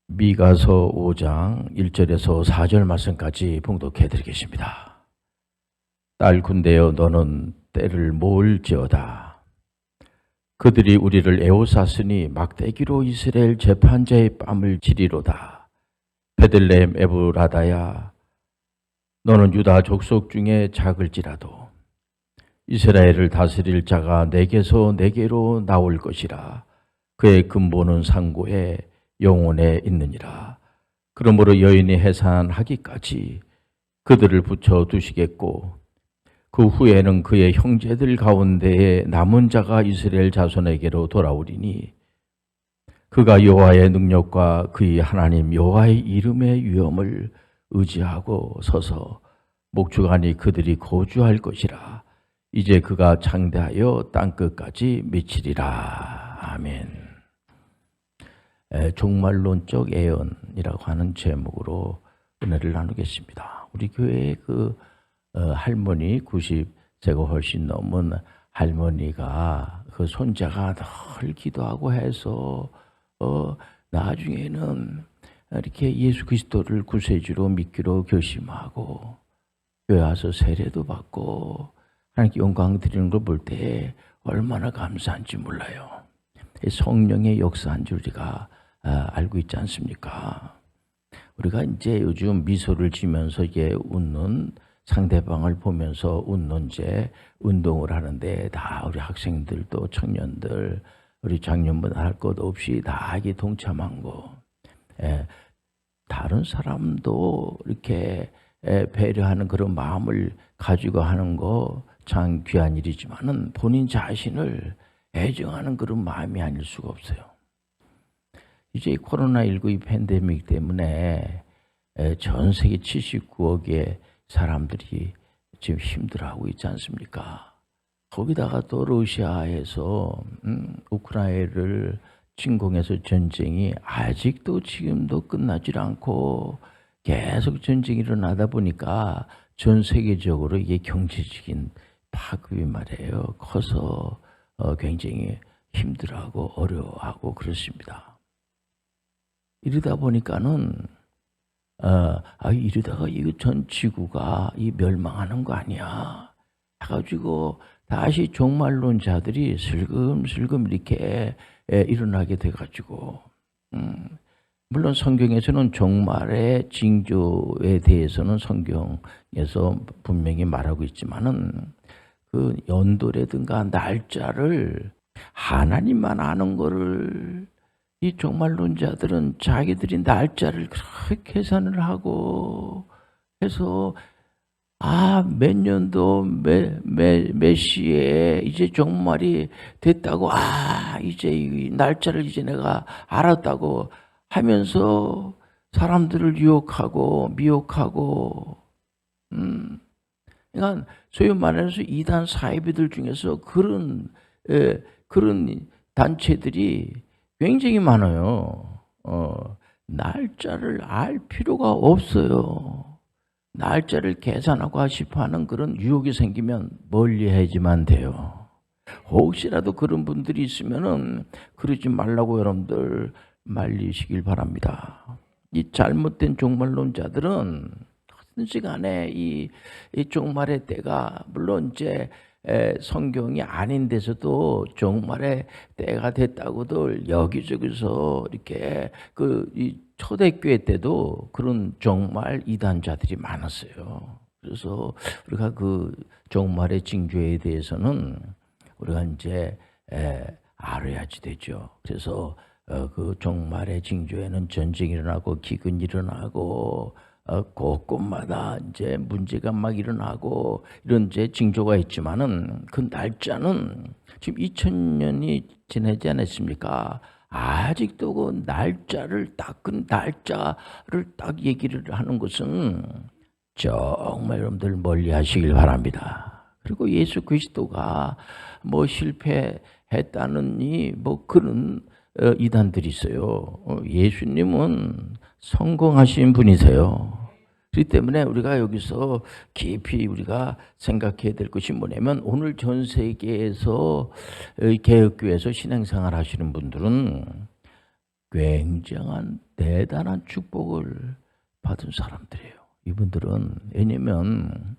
미가서 5장 1절에서 4절 말씀까지 봉독해 드리겠습니다. 딸 군대여 너는 때를 모을지어다. 그들이 우리를 에워쌌으니 막대기로 이스라엘 재판자의 뺨을 치리로다. 베들레헴 에브라다야 너는 유다 족속 중에 작을지라도 이스라엘을 다스릴 자가 내게서 내게로 나올 것이라. 그의 근본은 상고에 영혼에 있느니라. 그러므로 여인이 해산하기까지 그들을 붙여 두시겠고 그 후에는 그의 형제들 가운데에 남은 자가 이스라엘 자손에게로 돌아오리니 그가 여호와의 능력과 그의 하나님 여호와의 이름의 위엄을 의지하고 서서 목주간이 그들이 거주할 것이라. 이제 그가 창대하여 땅끝까지 미치리라. 아멘. 종말론적 예언이라고 하는 제목으로 은혜를 나누겠습니다. 우리 교회의 할머니 90세가 훨씬 넘은 할머니가 그 손자가 늘 기도하고 해서 나중에는 이렇게 예수 그리스도를 구세주로 믿기로 결심하고 교회 와서 세례도 받고 하나님께 영광 드리는 걸 볼 때 얼마나 감사한지 몰라요. 성령의 역사한 줄 우리가 알고 있지 않습니까? 우리가 이제 요즘 미소를 지면서 웃는 상대방을 보면서 웃는 운동을 하는데 다 우리 학생들도 청년들 우리 장년분 할 것 없이 다 이게 동참한 거. 다른 사람도 이렇게 배려하는 그런 마음을 가지고 하는 거 참 귀한 일이지만은 본인 자신을 애정하는 그런 마음이 아닐 수가 없어요. 이제 코로나19 이 팬데믹 때문에 전 세계 79억의 사람들이 지금 힘들어하고 있지 않습니까? 거기다가 또 러시아에서 우크라이나를 침공해서 전쟁이 아직도 지금도 끝나질 않고 계속 전쟁이 일어나다 보니까 전 세계적으로 이게 경제적인 파급이 말이에요. 커서 굉장히 힘들어하고 어려워하고 그렇습니다. 이러다 보니까는 이러다가 이거 전 지구가 멸망하는 거 아니야 해가지고 다시 종말론자들이 슬금슬금 이렇게 일어나게 돼가지고 물론 성경에서는 종말의 징조에 대해서는 성경에서 분명히 말하고 있지만은 그 연도라든가 날짜를 하나님만 아는 거를 이 종말론자들은 자기들이 날짜를 그렇게 계산을 하고 해서 몇 년도 몇 시에 이제 종말이 됐다고 이제 이 날짜를 이제 내가 알았다고 하면서 사람들을 유혹하고 미혹하고 그러니까 소위 말해서 이단 사이비들 중에서 그런 단체들이 굉장히 많아요. 날짜를 알 필요가 없어요. 날짜를 계산하고 싶어하는 그런 유혹이 생기면 멀리하지만 돼요. 혹시라도 그런 분들이 있으면은 그러지 말라고 여러분들 말리시길 바랍니다. 이 잘못된 종말론자들은 어떤 시간에 이 종말의 때가 물론 이제 성경이 아닌 데서도 종말의 때가 됐다고들 여기저기서 이렇게 이 초대교회 때도 그런 종말 이단자들이 많았어요. 그래서 우리가 그 종말의 징조에 대해서는 우리가 이제 알아야지 되죠. 그래서 그 종말의 징조에는 전쟁이 일어나고 기근이 일어나고 곳곳마다 이제 문제가 막 일어나고 이런 이제 징조가 있지만은 그 날짜는 지금 2000년이 지나지 않았습니까? 아직도 그 날짜를 딱 얘기를 하는 것은 정말 여러분들 멀리 하시길 바랍니다. 그리고 예수 그리스도가 뭐 실패했다느니 뭐 그런 이단들이 있어요. 예수님은 성공하신 분이세요. 그렇기 때문에 우리가 여기서 깊이 우리가 생각해야 될 것이 뭐냐면 오늘 전 세계에서 개혁교회에서 신앙생활 하시는 분들은 굉장한 대단한 축복을 받은 사람들이에요. 이분들은 왜냐면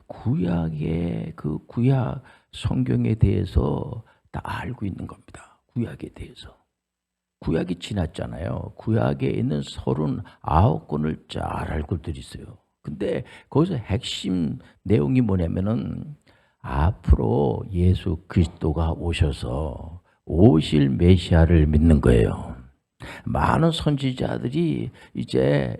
구약의 그 구약 성경에 대해서 다 알고 있는 겁니다. 구약에 대해서. 구약이 지났잖아요. 구약에 있는 39권을 잘 알고들 있어요. 근데 거기서 핵심 내용이 뭐냐면은 앞으로 예수 그리스도가 오셔서 오실 메시아를 믿는 거예요. 많은 선지자들이 이제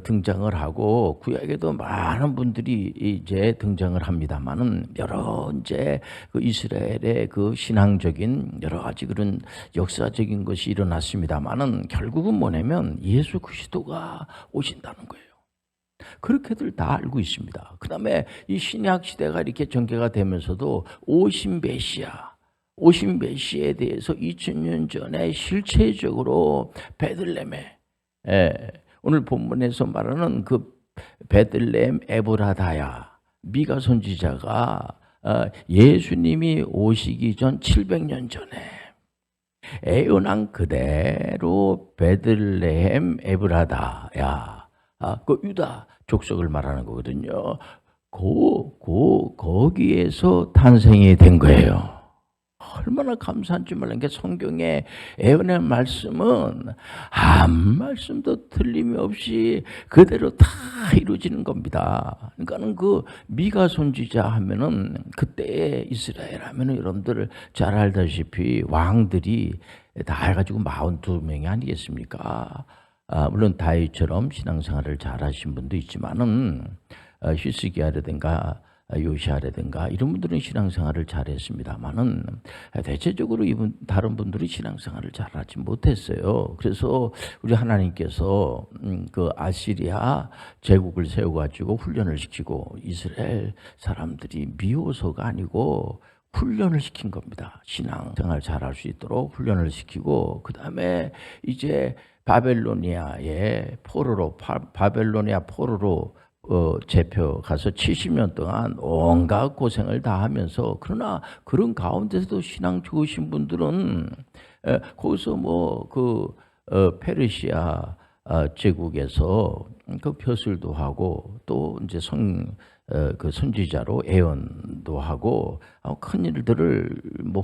등장을 하고 구약에도 많은 분들이 이제 등장을 합니다만은 여러 이제 이스라엘의 신앙적인 여러 가지 그런 역사적인 것이 일어났습니다만은 결국은 뭐냐면 예수 그리스도가 오신다는 거예요. 그렇게들 다 알고 있습니다. 그 다음에 이 신약 시대가 이렇게 전개가 되면서도 오신 메시아에 대해서 2000년 전에 실체적으로 베들레헴에 오늘 본문에서 말하는 그 베들레헴 에브라다야 미가 선지자가 예수님이 오시기 전 700년 전에 예언한 그대로 베들레헴 에브라다야 그 유다 족속을 말하는 거거든요. 거기에서 탄생이 된 거예요. 얼마나 감사한지 몰라요. 그러니까 성경의 예언의 말씀은 한 말씀도 틀림이 없이 그대로 다 이루어지는 겁니다. 그러니까는 그 미가 선지자 하면은 그때 이스라엘 하면은 여러분들 잘 알다시피 왕들이 다 해가지고 42명이 아니겠습니까? 물론 다윗처럼 신앙생활을 잘 하신 분도 있지만은 히스기야라든가 요시아라든가 이런 분들은 신앙생활을 잘했습니다만은 대체적으로 다른 분들이 신앙생활을 잘하지 못했어요. 그래서 우리 하나님께서 그 아시리아 제국을 세워가지고 훈련을 시키고 이스라엘 사람들이 미워서가 아니고 훈련을 시킨 겁니다. 신앙생활 잘할 수 있도록 훈련을 시키고 그 다음에 이제 바벨로니아의 포로로 제표 가서 70년 동안 온갖 고생을 다 하면서 그러나 그런 가운데서도 신앙 좋으신 분들은 거기서 페르시아 제국에서 그 벼슬도 하고 또 이제 선지자로 예언도 하고 큰 일들을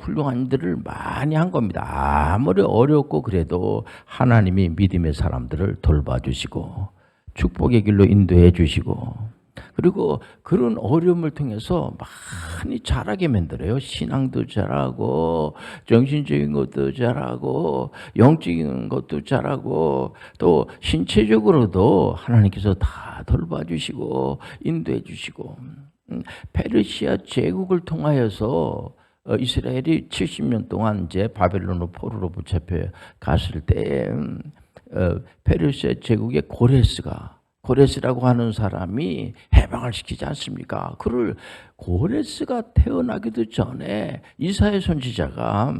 훌륭한 일들을 많이 한 겁니다. 아무리 어렵고 그래도 하나님이 믿음의 사람들을 돌봐주시고 축복의 길로 인도해 주시고 그리고 그런 어려움을 통해서 많이 잘하게 만들어요. 신앙도 잘하고 정신적인 것도 잘하고 영적인 것도 잘하고 또 신체적으로도 하나님께서 다 돌봐주시고 인도해 주시고 페르시아 제국을 통하여서 이스라엘이 70년 동안 이제 바벨론 포로로 붙잡혀 갔을 때 페르시아 제국의 고레스라고 하는 사람이 해방을 시키지 않습니까? 그를 고레스가 태어나기도 전에 이사야 선지자가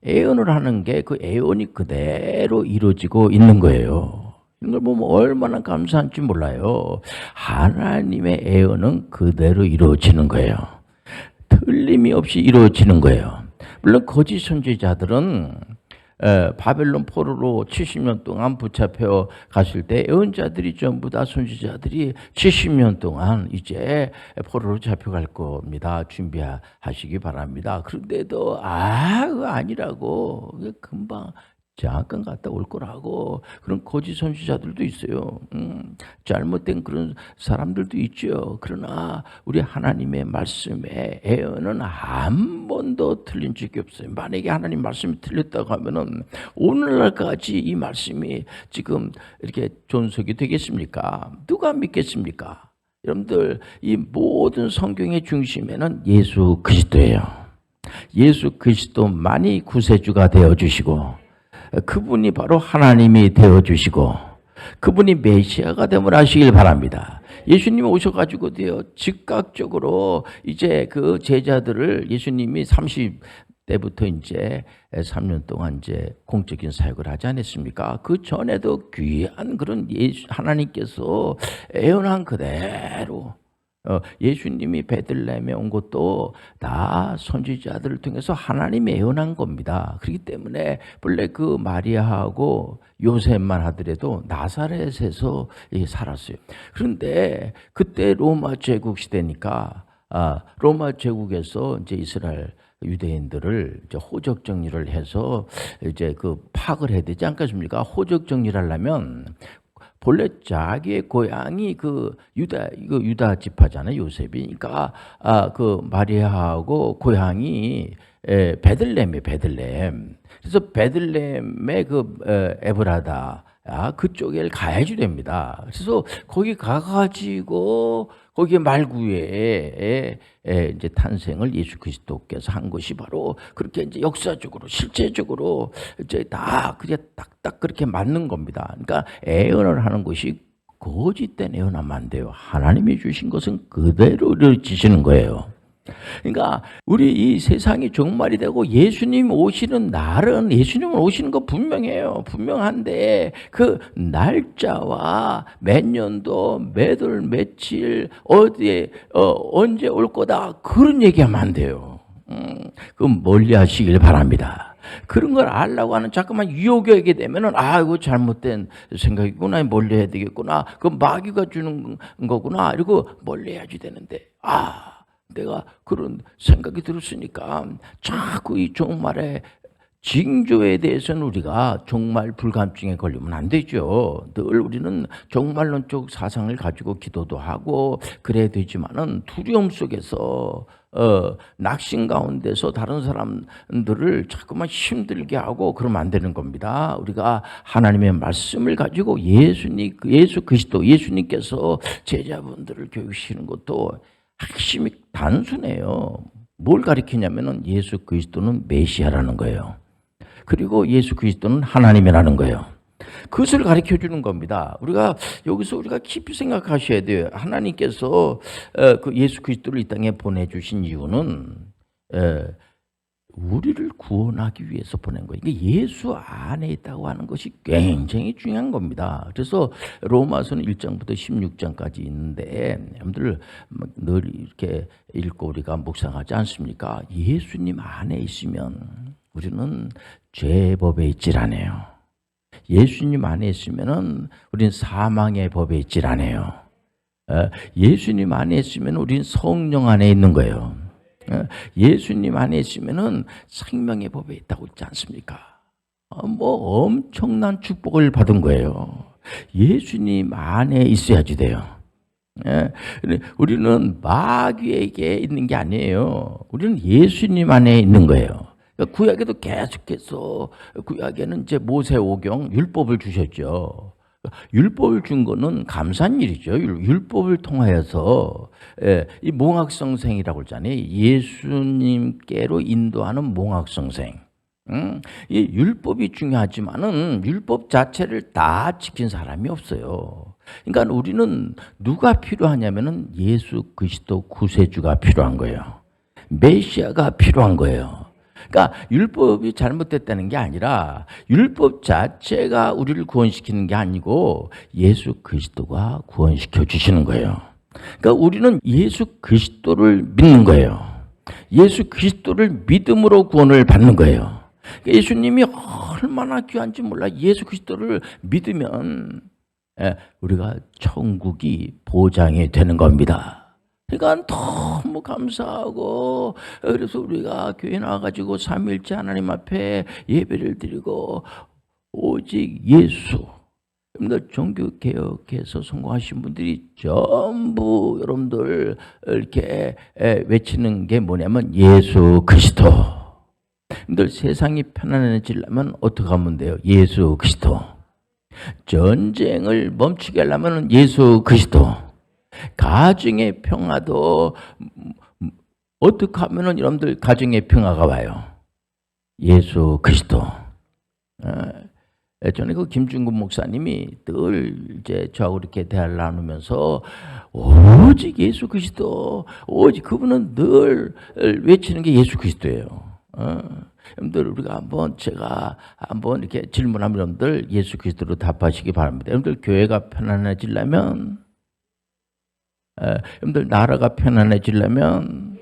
예언을 하는 게 그 예언이 그대로 이루어지고 있는 거예요. 이걸 보면 얼마나 감사한지 몰라요. 하나님의 예언은 그대로 이루어지는 거예요. 틀림이 없이 이루어지는 거예요. 물론 거짓 선지자들은 바벨론 포로로 70년 동안 붙잡혀 갔을 때 예언자들이 전부 다 선지자들이 70년 동안 이제 포로로 잡혀갈 겁니다. 준비하시기 바랍니다. 그런데도 그거 아니라고 금방 잠깐 갔다 올 거라고 그런 거짓 선지자들도 있어요. 잘못된 그런 사람들도 있죠. 그러나 우리 하나님의 말씀에 예언은 한 번도 틀린 적이 없어요. 만약에 하나님 말씀이 틀렸다고 하면은 오늘날까지 이 말씀이 지금 이렇게 존속이 되겠습니까? 누가 믿겠습니까? 여러분들 이 모든 성경의 중심에는 예수 그리스도예요. 예수 그리스도만이 구세주가 되어주시고 그분이 바로 하나님이 되어주시고 그분이 메시아가 됨을 아시길 바랍니다. 예수님이 오셔가지고 즉각적으로 이제 그 제자들을 예수님이 30대부터 이제 3년 동안 이제 공적인 사역을 하지 않았습니까? 그 전에도 귀한 그런 하나님께서 예언한 그대로 예수님이 베들레헴에 온 것도 다 선지자들을 통해서 하나님이 예언한 겁니다. 그렇기 때문에 본래 그 마리아하고 요셉만 하더라도 나사렛에서 살았어요. 그런데 그때 로마 제국 시대니까 로마 제국에서 이제 이스라엘 유대인들을 이제 호적 정리를 해서 이제 그 파악을 해야 되지 않겠습니까? 호적 정리를 하려면 본래 자기의 고향이 그 유다 지파잖아요, 요셉이. 그러니까 그 마리아하고 고향이 베들레헴이에요, 베들레헴. 그래서 베들레헴의 그 에브라다 그쪽에 가야지 됩니다. 그래서 거기 가가지고 거기에 말구에 이제 탄생을 예수 그리스도께서 한 것이 바로 그렇게 이제 역사적으로 실제적으로 이제 다 그게 딱딱 그렇게 맞는 겁니다. 그러니까 예언을 하는 것이 거짓된 예언하면 안 돼요. 하나님이 주신 것은 그대로 이루어지시는 거예요. 그러니까 우리 이 세상이 종말이 되고 예수님 오시는 날은 예수님 오시는 거 분명해요. 분명한데 그 날짜와 몇 년도 몇 월 며칠 어디에 언제 올 거다 그런 얘기하면 안 돼요. 그럼 멀리 하시길 바랍니다. 그런 걸 알라고 하는 자꾸만 유혹이 오게 되면은 이거 잘못된 생각이구나, 멀리 해야 되겠구나, 그 마귀가 주는 거구나 이러고 멀리 해야지 되는데 내가 그런 생각이 들었으니까 자꾸 이 종말의 징조에 대해서는 우리가 종말 불감증에 걸리면 안 되죠. 늘 우리는 종말론적 사상을 가지고 기도도 하고 그래야 되지만은 두려움 속에서 낙심 가운데서 다른 사람들을 자꾸만 힘들게 하고 그러면 안 되는 겁니다. 우리가 하나님의 말씀을 가지고 예수 그리스도 예수님께서 제자분들을 교육시키는 것도 핵심이 단순해요. 뭘 가리키냐면은 예수 그리스도는 메시아라는 거예요. 그리고 예수 그리스도는 하나님이라는 거예요. 그것을 가르쳐 주는 겁니다. 여기서 우리가 깊이 생각하셔야 돼요. 하나님께서 그 예수 그리스도를 이 땅에 보내주신 이유는 우리를 구원하기 위해서 보낸 거예요. 이게 예수 안에 있다고 하는 것이 굉장히 중요한 겁니다. 그래서 로마서는 1장부터 16장까지 있는데 여러분들 늘 이렇게 읽고 우리가 묵상하지 않습니까? 예수님 안에 있으면 우리는 죄의 법에 있질 않아요. 예수님 안에 있으면은 우리는 사망의 법에 있질 않아요. 예수님 안에 있으면 우리는 성령 안에 있는 거예요. 예수님 안에 있으면은 생명의 법에 있다고 있지 않습니까? 뭐 엄청난 축복을 받은 거예요. 예수님 안에 있어야지 돼요. 우리는 마귀에게 있는 게 아니에요. 우리는 예수님 안에 있는 거예요. 구약에도 계속해서 구약에는 이제 모세오경 율법을 주셨죠. 율법을 준 거는 감사한 일이죠. 율법을 통하여서 이 몽학성생이라고 하잖아요. 예수님께로 인도하는 몽학성생. 이 율법이 중요하지만은 율법 자체를 다 지킨 사람이 없어요. 그러니까 우리는 누가 필요하냐면은 예수 그리스도 구세주가 필요한 거예요. 메시아가 필요한 거예요. 그러니까 율법이 잘못됐다는 게 아니라 율법 자체가 우리를 구원시키는 게 아니고 예수 그리스도가 구원시켜 주시는 거예요. 그러니까 우리는 예수 그리스도를 믿는 거예요. 예수 그리스도를 믿음으로 구원을 받는 거예요. 그러니까 예수님이 얼마나 귀한지 몰라. 예수 그리스도를 믿으면 우리가 천국이 보장이 되는 겁니다. 그러니까 너무 감사하고 그래서 우리가 교회 나와가지고 삼위일체 하나님 앞에 예배를 드리고 오직 예수. 여러분들 종교개혁해서 성공하신 분들이 전부 여러분들 이렇게 외치는 게 뭐냐면 예수 그리스도. 여러분들 세상이 편안해지려면 어떻게 하면 돼요? 예수 그리스도. 전쟁을 멈추게 하려면 예수 그리스도. 가정의 평화도 어떻게 하면은 여러분들 가정의 평화가 와요? 예수 그리스도. 전에 그 김중근 목사님이 늘 이제 저하고 이렇게 대화를 나누면서 오직 예수 그리스도, 오직 그분은 늘 외치는 게 예수 그리스도예요. 여러분들 우리가 제가 한번 이렇게 질문하면 여러분들 예수 그리스도로 답하시기 바랍니다. 여러분들 교회가 편안해지려면 여러분들 나라가 편안해지려면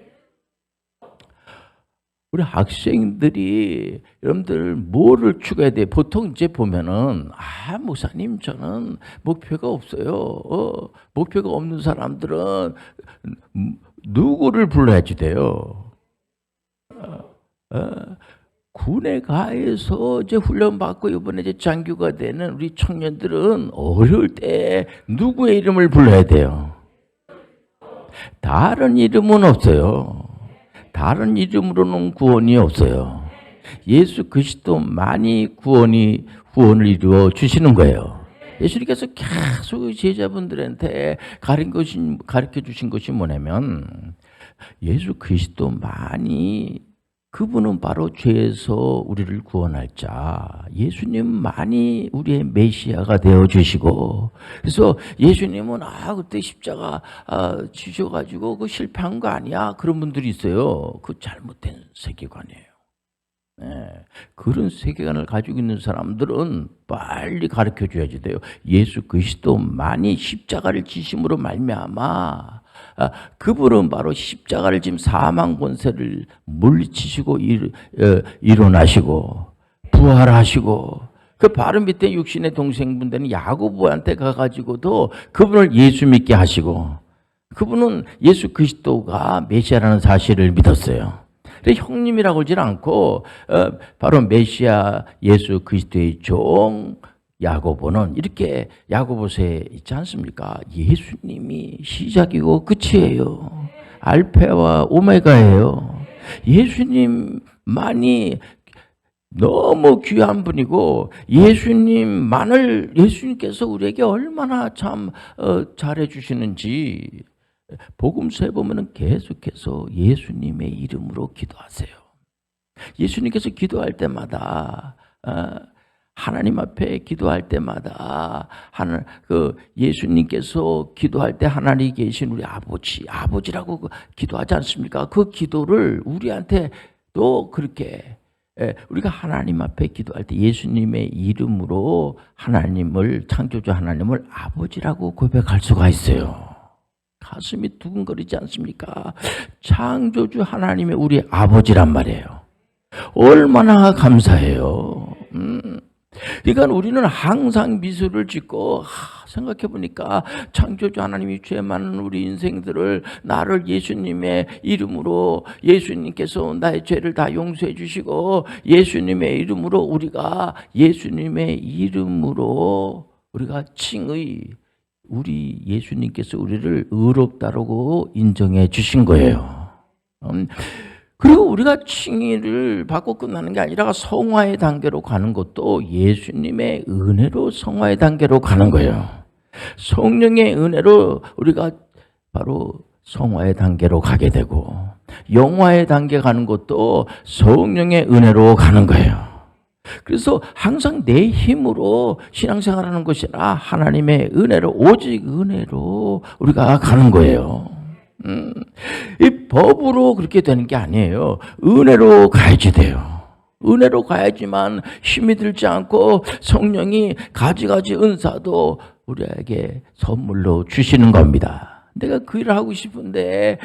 우리 학생들이 여러분들 뭐를 추구해야 돼? 보통 이제 보면은 목사님 저는 목표가 없어요. 목표가 없는 사람들은 누구를 불러야지 돼요? 군에 가해서 이제 훈련받고 이번에 이제 장교가 되는 우리 청년들은 어려울 때 누구의 이름을 불러야 돼요? 다른 이름은 없어요. 다른 이름으로는 구원이 없어요. 예수 그리스도만이 구원을 이루어 주시는 거예요. 예수님께서 계속 제자분들한테 가르쳐 주신 것이 뭐냐면 예수 그리스도만이 그분은 바로 죄에서 우리를 구원할 자, 예수님만이 우리의 메시아가 되어주시고, 그래서 예수님은 그때 십자가 지셔가지고 그 실패한 거 아니야? 그런 분들이 있어요. 그 잘못된 세계관이에요. 네, 그런 세계관을 가지고 있는 사람들은 빨리 가르쳐줘야지 돼요. 예수 그리스도만이 십자가를 지심으로 말미암아 그분은 바로 십자가를 지금 사망 권세를 물리치시고 일어나시고 부활하시고 그 바로 밑에 육신의 동생분들은 야고보한테 가가지고도 그분을 예수 믿게 하시고 그분은 예수 그리스도가 메시아라는 사실을 믿었어요. 그래서 형님이라고 하지 않고 바로 메시아 예수 그리스도의 종 야고보는 이렇게 야고보서에 있지 않습니까? 예수님이 시작이고 끝이에요. 알파와 오메가예요. 예수님만이 너무 귀한 분이고 예수님께서 우리에게 얼마나 참 잘해 주시는지 복음서에 보면은 계속해서 예수님의 이름으로 기도하세요. 예수님께서 기도할 때마다 하나님 앞에 기도할 때마다 예수님께서 기도할 때 하나님 계신 우리 아버지라고 기도하지 않습니까? 그 기도를 우리한테도 그렇게 우리가 하나님 앞에 기도할 때 예수님의 이름으로 창조주 하나님을 아버지라고 고백할 수가 있어요. 가슴이 두근거리지 않습니까? 창조주 하나님이 우리 아버지란 말이에요. 얼마나 감사해요. 그러니까 우리는 항상 미소를 짓고 생각해 보니까 창조주 하나님이 죄 많은 우리 인생들을 나를 예수님의 이름으로 예수님께서 나의 죄를 다 용서해 주시고 예수님의 이름으로 우리가 우리 예수님께서 우리를 의롭다라고 인정해 주신 거예요. 그리고 우리가 칭의를 받고 끝나는 게 아니라 성화의 단계로 가는 것도 예수님의 은혜로 성화의 단계로 가는 거예요. 성령의 은혜로 우리가 바로 성화의 단계로 가게 되고 영화의 단계 가는 것도 성령의 은혜로 가는 거예요. 그래서 항상 내 힘으로 신앙생활하는 것이 아니라 하나님의 은혜로 오직 은혜로 우리가 가는 거예요. 이 법으로 그렇게 되는 게 아니에요. 은혜로 가야지 돼요. 은혜로 가야지만 힘이 들지 않고 성령이 가지가지 은사도 우리에게 선물로 주시는 겁니다. 내가 그 일을 하고 싶은데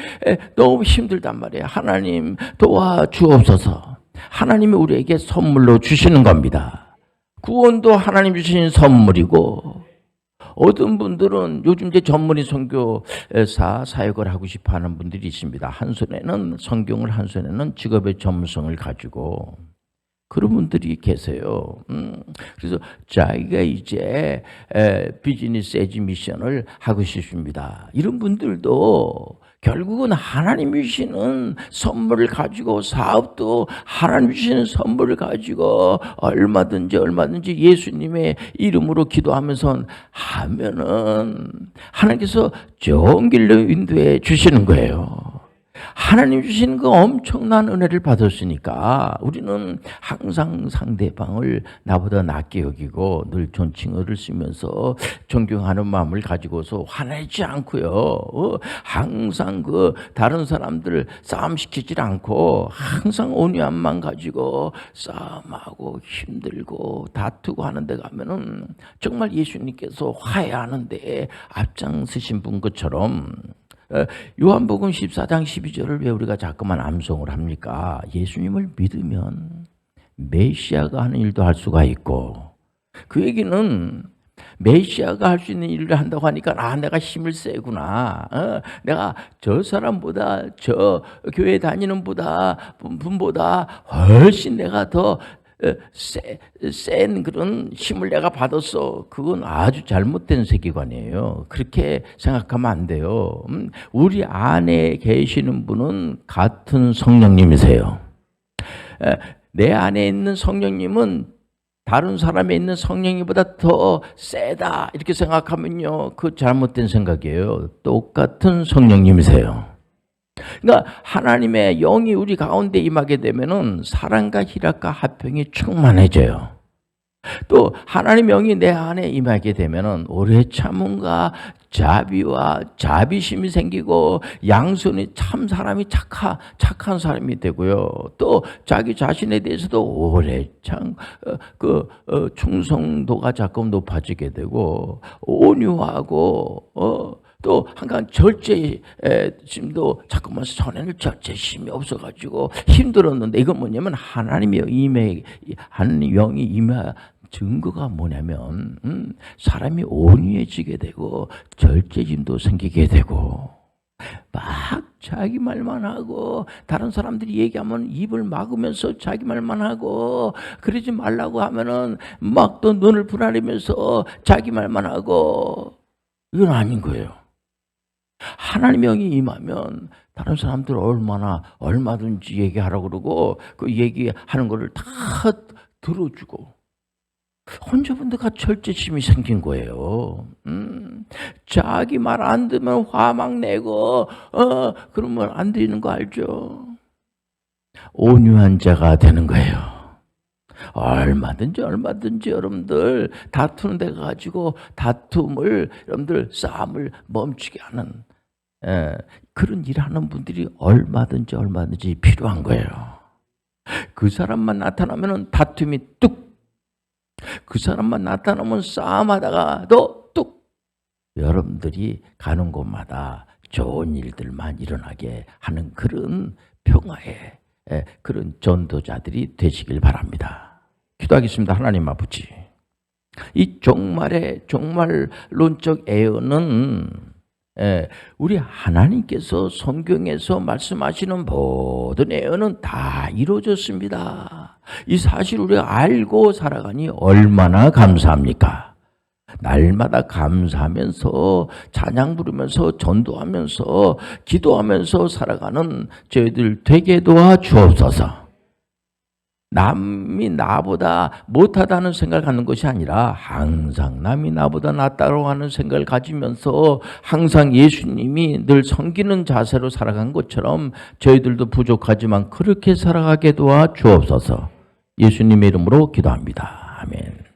너무 힘들단 말이에요. 하나님 도와주옵소서. 하나님이 우리에게 선물로 주시는 겁니다. 구원도 하나님 주신 선물이고 어떤 분들은 요즘 이제 전문의 선교사 사역을 하고 싶어 하는 분들이 있습니다. 한 손에는 성경을 한 손에는 직업의 전문성을 가지고 그런 분들이 계세요. 그래서 자기가 이제 비즈니스 에지 미션을 하고 싶습니다. 이런 분들도 결국은 하나님이 주시는 선물을 가지고 사업도 하나님이 주시는 선물을 가지고 얼마든지 예수님의 이름으로 기도하면서 하면은 하나님께서 좋은 길로 인도해 주시는 거예요. 하나님 주시는 그 엄청난 은혜를 받았으니까 우리는 항상 상대방을 나보다 낮게 여기고 늘 존칭어를 쓰면서 존경하는 마음을 가지고서 화내지 않고요. 항상 그 다른 사람들 싸움시키지 않고 항상 온유함만 가지고 싸움하고 힘들고 다투고 하는데 가면은 정말 예수님께서 화해하는데 앞장서신 분 것처럼 요한복음 14장 12절을 왜 우리가 자꾸만 암송을 합니까? 예수님을 믿으면 메시아가 하는 일도 할 수가 있고, 그 얘기는 메시아가 할 수 있는 일을 한다고 하니까 내가 힘을 세구나. 내가 저 사람보다 저 교회 다니는 분보다 훨씬 내가 더 센 그런 힘을 내가 받았어. 그건 아주 잘못된 세계관이에요. 그렇게 생각하면 안 돼요. 우리 안에 계시는 분은 같은 성령님이세요. 내 안에 있는 성령님은 다른 사람에 있는 성령님보다 더 세다 이렇게 생각하면요, 그 잘못된 생각이에요. 똑같은 성령님이세요. 그러니까 하나님의 영이 우리 가운데 임하게 되면은 사랑과 희락과 화평이 충만해져요. 또 하나님의 영이 내 안에 임하게 되면은 오래 참음과 자비와 자비심이 생기고 양손이 참 사람이 착한 사람이 되고요. 또 자기 자신에 대해서도 오래 참 충성도가 자꾸 높아지게 되고 온유하고 또 한간 절제심도 자꾸만 전에는 절제심이 없어가지고 힘들었는데, 이건 뭐냐면 하나님의 영이 임하 증거가 뭐냐면 사람이 온유해지게 되고 절제심도 생기게 되고, 막 자기 말만 하고 다른 사람들이 얘기하면 입을 막으면서 자기 말만 하고, 그러지 말라고 하면은 막 또 눈을 부라리면서 자기 말만 하고, 이건 아닌 거예요. 하나님의 영이 임하면 다른 사람들 얼마든지 얘기하라고 그러고, 그 얘기하는 거를 다 들어주고, 혼자분들가 절제심이 생긴 거예요. 자기 말 안 듣면 화 막 내고 그러면 안 되는 거 알죠? 온유한 자가 되는 거예요. 얼마든지 여러분들 다투는 데 가지고 다툼을, 여러분들 싸움을 멈추게 하는 그런 일하는 분들이 얼마든지 필요한 거예요. 그 사람만 나타나면 다툼이 뚝, 그 사람만 나타나면 싸움하다가도 뚝. 여러분들이 가는 곳마다 좋은 일들만 일어나게 하는 그런 평화의 그런 전도자들이 되시길 바랍니다. 기도하겠습니다. 하나님 아버지, 이 종말론적 애언은 우리 하나님께서 성경에서 말씀하시는 모든 애언은 다 이루어졌습니다. 이 사실 우리가 알고 살아가니 얼마나 감사합니까? 날마다 감사하면서 찬양 부르면서 전도하면서 기도하면서 살아가는 저희들 되게 도와주옵소서. 남이 나보다 못하다는 생각을 갖는 것이 아니라 항상 남이 나보다 낫다고 하는 생각을 가지면서 항상 예수님이 늘 섬기는 자세로 살아간 것처럼 저희들도 부족하지만 그렇게 살아가게 도와주옵소서. 예수님의 이름으로 기도합니다. 아멘.